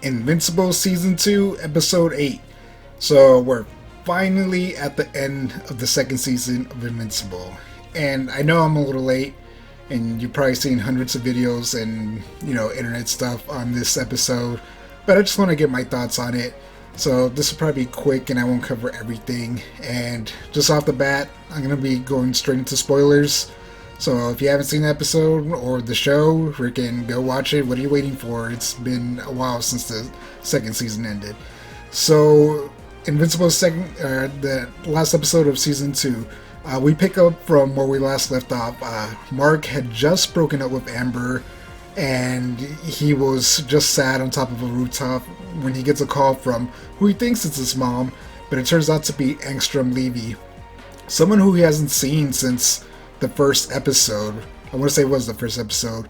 Invincible Season 2, Episode 8. So we're finally at the end of the second season of Invincible. And I know I'm a little late, and you've probably seen hundreds of videos and, internet stuff on this episode, but I just want to get my thoughts on it. So this will probably be quick and I won't cover everything. And just off the bat, I'm going to be going straight into spoilers. So if you haven't seen the episode or the show, freaking go watch it. What are you waiting for? It's been a while since the second season ended. So Invincible the last episode of season 2, we pick up from where we last left off. Mark had just broken up with Amber, and he was just sat on top of a rooftop when he gets a call from who he thinks is his mom, but it turns out to be Angstrom Levy, someone who he hasn't seen since the first episode. I want to say it was the first episode.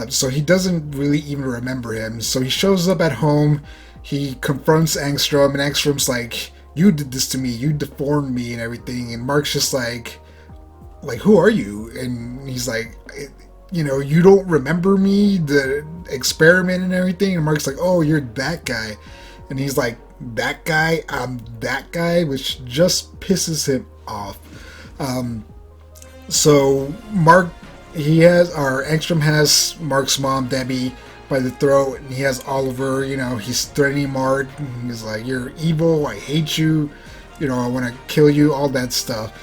So he doesn't really even remember him. So he shows up at home, he confronts Angstrom, and Angstrom's like, you did this to me, you deformed me and everything. And Mark's just like, who are you? And he's like, you don't remember me, the experiment and everything? And Mark's like, oh, you're that guy. And he's like, that guy? I'm that guy? Which just pisses him off. So Angstrom has Mark's mom, Debbie, by the throat, and he has Oliver, he's threatening Mark. He's like, you're evil, I hate you, I want to kill you, all that stuff.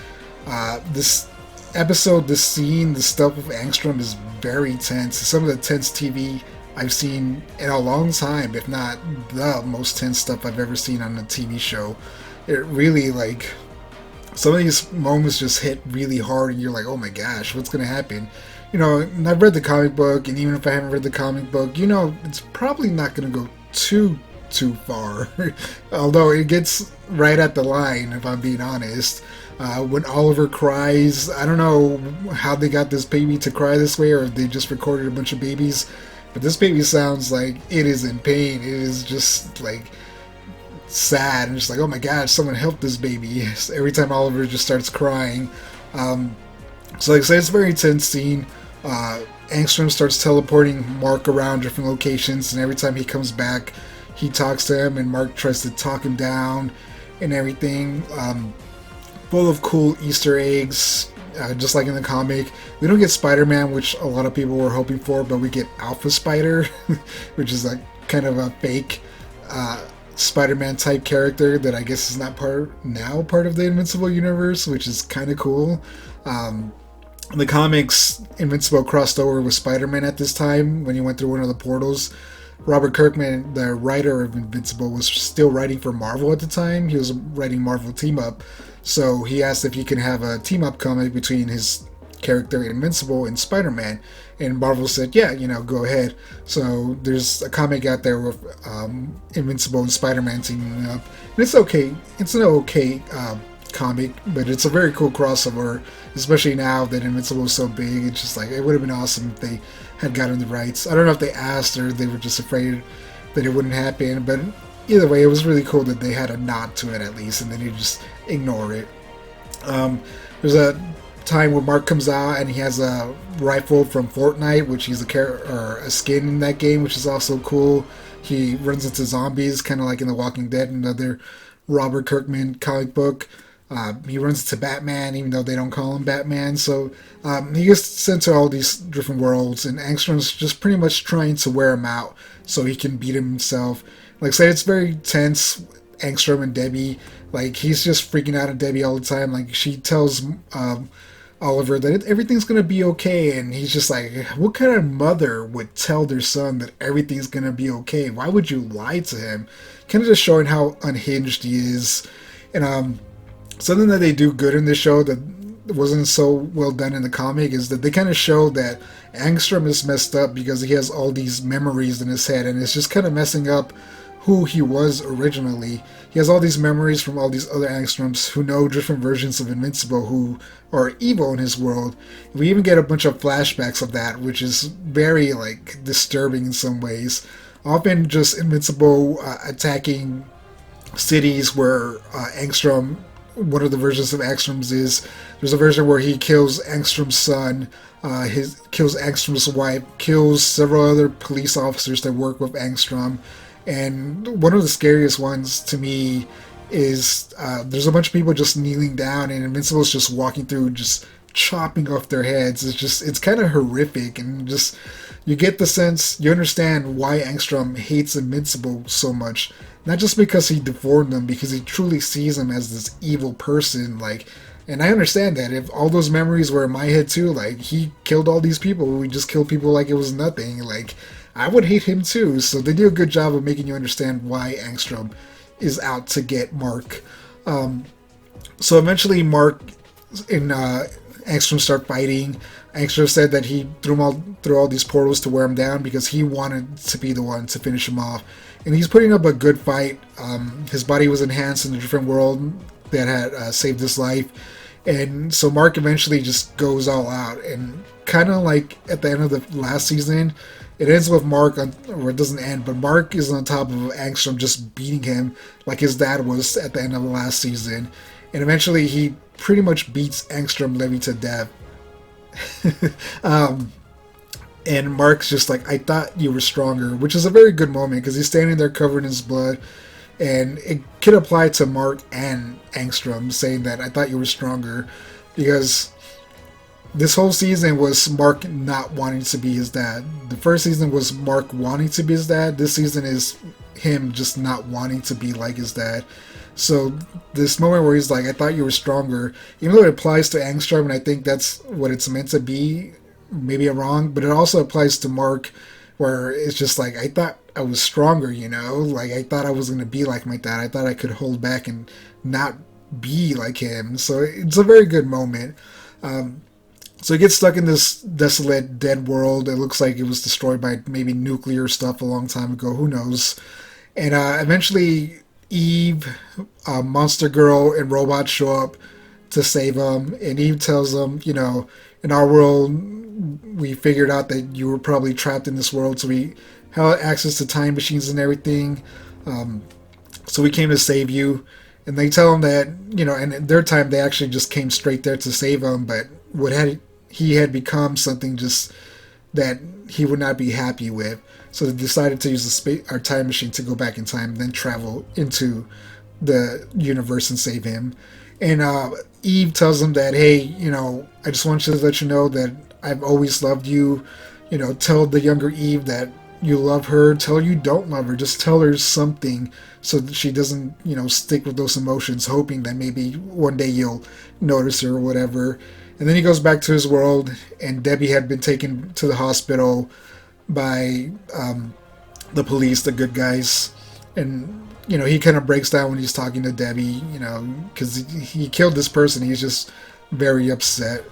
This episode, this scene, the stuff with Angstrom is very tense. Some of the tense TV I've seen in a long time, if not the most tense stuff I've ever seen on a TV show. It really, some of these moments just hit really hard, and you're like, oh my gosh, what's going to happen? And I've read the comic book, and even if I haven't read the comic book, it's probably not going to go too far. Although it gets right at the line, if I'm being honest. When Oliver cries, I don't know how they got this baby to cry this way, or if they just recorded a bunch of babies, but this baby sounds like it is in pain. It is just sad, and just like, oh my gosh, someone help this baby. Every time Oliver just starts crying. So like I said, it's a very tense scene. Angstrom starts teleporting Mark around different locations, and every time he comes back, he talks to him, and Mark tries to talk him down and everything. Full of cool Easter eggs, just like in the comic. We don't get Spider-Man, which a lot of people were hoping for, but we get Alpha Spider, which is kind of a fake Spider-Man type character that I guess is not part of the Invincible universe, which is kind of cool. In the comics, Invincible crossed over with Spider-Man at this time when he went through one of the portals. Robert Kirkman, the writer of Invincible, was still writing for Marvel at the time. He was writing Marvel Team Up, so he asked if he can have a team up comic between his character Invincible and Spider-Man, and Marvel said, yeah, go ahead. So there's a comic out there with Invincible and Spider-Man teaming up, and it's okay. It's an okay comic, but it's a very cool crossover, especially now that Invincible is so big. It's just it would have been awesome if they had gotten the rights. I don't know if they asked or they were just afraid that it wouldn't happen, but either way, it was really cool that they had a nod to it at least, and then you just ignore it. There's a time where Mark comes out and he has a rifle from Fortnite, which he's a skin in that game, which is also cool. He runs into zombies, kind of like in The Walking Dead, another Robert Kirkman comic book. He runs into Batman, even though they don't call him Batman. So he gets sent to all these different worlds, and Angstrom's just pretty much trying to wear him out so he can beat him himself. Like I said, it's very tense. Angstrom and Debbie, he's just freaking out at Debbie all the time. She tells Oliver that everything's gonna be okay, and he's just like, what kind of mother would tell their son that everything's gonna be okay? Why would you lie to him? Kind of just showing how unhinged he is. And something that they do good in this show that wasn't so well done in the comic is that they kind of show that Angstrom is messed up because he has all these memories in his head, and it's just kind of messing up who he was originally. He has all these memories from all these other Angstroms who know different versions of Invincible who are evil in his world. We even get a bunch of flashbacks of that, which is very disturbing in some ways. Often just Invincible attacking cities where Angstrom one of the versions of Angstrom's is. There's a version where he kills Angstrom's son, kills Angstrom's wife, kills several other police officers that work with Angstrom, and one of the scariest ones to me is there's a bunch of people just kneeling down, and Invincible's just walking through, just chopping off their heads. It's kind of horrific, and just you get the sense, you understand why Angstrom hates Invincible so much. Not just because he deformed him, because he truly sees him as this evil person. Like, and I understand that if all those memories were in my head too, like he killed all these people, we just killed people like it was nothing. Like, I would hate him too. So they do a good job of making you understand why Angstrom is out to get Mark. So eventually Mark and Angstrom start fighting. Angstrom said that he threw all these portals to wear him down because he wanted to be the one to finish him off. And he's putting up a good fight. His body was enhanced in a different world that had saved his life. And so Mark eventually just goes all out. And kind of like at the end of the last season, it ends with Mark, or it doesn't end, but Mark is on top of Angstrom just beating him like his dad was at the end of the last season. And eventually he pretty much beats Angstrom Levy to death. And Mark's just like, I thought you were stronger, which is a very good moment because he's standing there covered in his blood. And it could apply to Mark and Angstrom, saying that I thought you were stronger, because this whole season was Mark not wanting to be his dad. The first season was Mark wanting to be his dad. This season is him just not wanting to be like his dad. So this moment where he's like, I thought you were stronger, even though it applies to Angstrom, and I think that's what it's meant to be, maybe I'm wrong, but it also applies to Mark, where it's just like, I thought I was stronger, you know? Like, I thought I was going to be like my dad. I thought I could hold back and not be like him. So it's a very good moment. So he gets stuck in this desolate, dead world. It looks like it was destroyed by maybe nuclear stuff a long time ago. Who knows? And eventually Eve, Monster Girl, and Robot show up to save him. And Eve tells them, you know, in our world, we figured out that you were probably trapped in this world, so we had access to time machines and everything. So we came to save you. And they tell him that, you know, and at their time, they actually just came straight there to save him, but he had become something just that he would not be happy with. So they decided to use our time machine to go back in time and then travel into the universe and save him. And Eve tells him that, hey, you know, I just want you to let you know that I've always loved you. You know, tell the younger Eve that you love her. Tell her you don't love her. Just tell her something so that she doesn't, you know, stick with those emotions, hoping that maybe one day you'll notice her or whatever. And then he goes back to his world, and Debbie had been taken to the hospital by the police, the good guys. And, you know, he kind of breaks down when he's talking to Debbie, you know, because he killed this person. He's just very upset.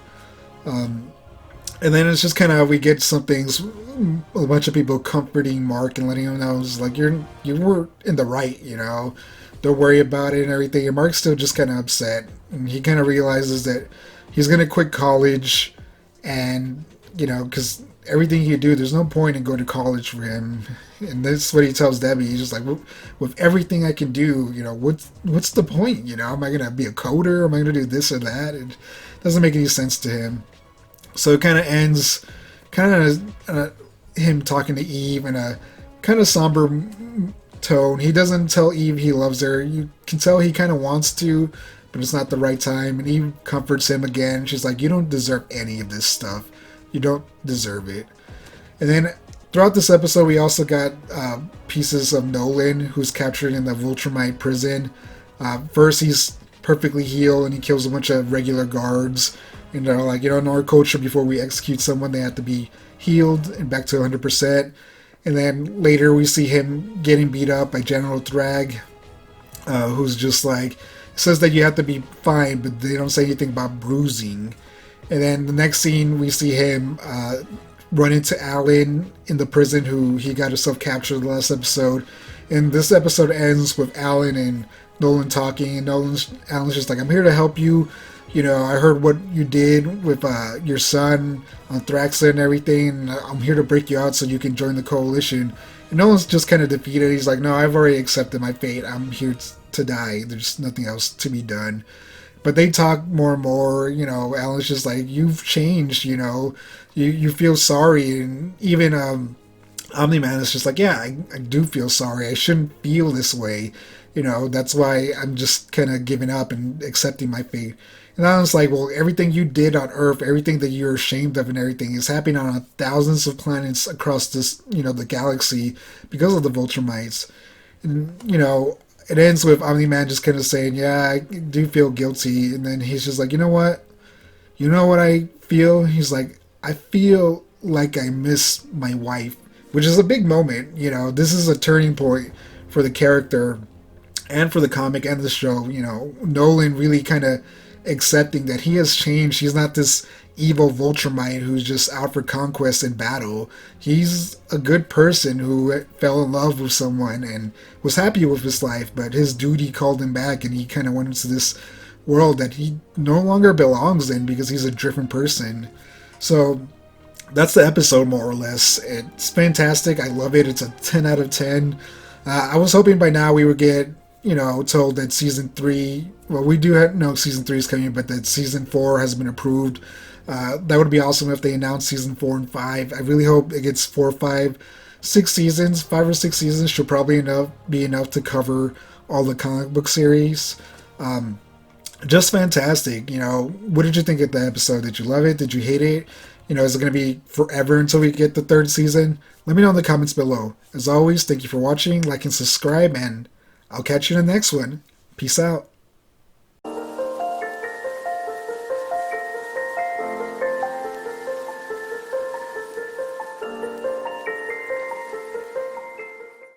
And then it's just kind of, we get some things, a bunch of people comforting Mark and letting him know, it's like, you were in the right, you know, don't worry about it and everything. And Mark's still just kind of upset. And he kind of realizes that he's going to quit college, and, you know, because everything he do, there's no point in going to college for him. And that's what he tells Debbie. He's just like, with everything I can do, you know, what's the point? You know, am I going to be a coder? Am I going to do this or that? It doesn't make any sense to him. So it kind of ends, him talking to Eve in a kind of somber tone. He doesn't tell Eve he loves her. You can tell he kind of wants to, but it's not the right time. And Eve comforts him again. She's like, you don't deserve any of this stuff. You don't deserve it. And then throughout this episode, we also got pieces of Nolan, who's captured in the Viltrumite prison. First, he's perfectly healed, and he kills a bunch of regular guards. And they're like, you know, in our culture, before we execute someone, they have to be healed and back to 100%. And then later, we see him getting beat up by General Thrag, who's just like, says that you have to be fine, but they don't say anything about bruising. And then the next scene, we see him run into Alan in the prison, who he got himself captured the last episode. And this episode ends with Alan and Nolan talking, and Alan's just like, I'm here to help you. You know, I heard what you did with your son on Thraxa and everything, and I'm here to break you out so you can join the coalition. And Nolan's just kind of defeated. He's like, no, I've already accepted my fate. I'm here to die. There's nothing else to be done. But they talk more and more. Alan's just like, you've changed. You feel sorry, and even Omni Man is just like, yeah, I do feel sorry. I shouldn't feel this way. That's why I'm just kind of giving up and accepting my fate. And I was like, well, everything you did on Earth, everything that you're ashamed of and everything is happening on thousands of planets across this, the galaxy because of the Vultramites. And, it ends with Omni-Man just kind of saying, yeah, I do feel guilty. And then he's just like, you know what? You know what I feel? He's like, I feel like I miss my wife, which is a big moment. This is a turning point for the character and for the comic and the show. Nolan really kind of accepting that he has changed. He's not this evil Vultramite who's just out for conquest and battle. He's a good person who fell in love with someone and was happy with his life, but his duty called him back, and he kind of went into this world that he no longer belongs in because he's a different person. So that's the episode, more or less. It's fantastic. I love it. It's a 10 out of 10. I was hoping by now we would get, told that season 3, well, we do know season 3 is coming, but that season 4 has been approved. That would be awesome if they announced season 4 and 5. I really hope it gets 4, 5, 6 seasons. 5 or 6 seasons should probably be enough to cover all the comic book series. Just fantastic. What did you think of the episode? Did you love it? Did you hate it? Is it going to be forever until we get the 3rd season? Let me know in the comments below. As always, thank you for watching, like and subscribe, and I'll catch you in the next one. Peace out.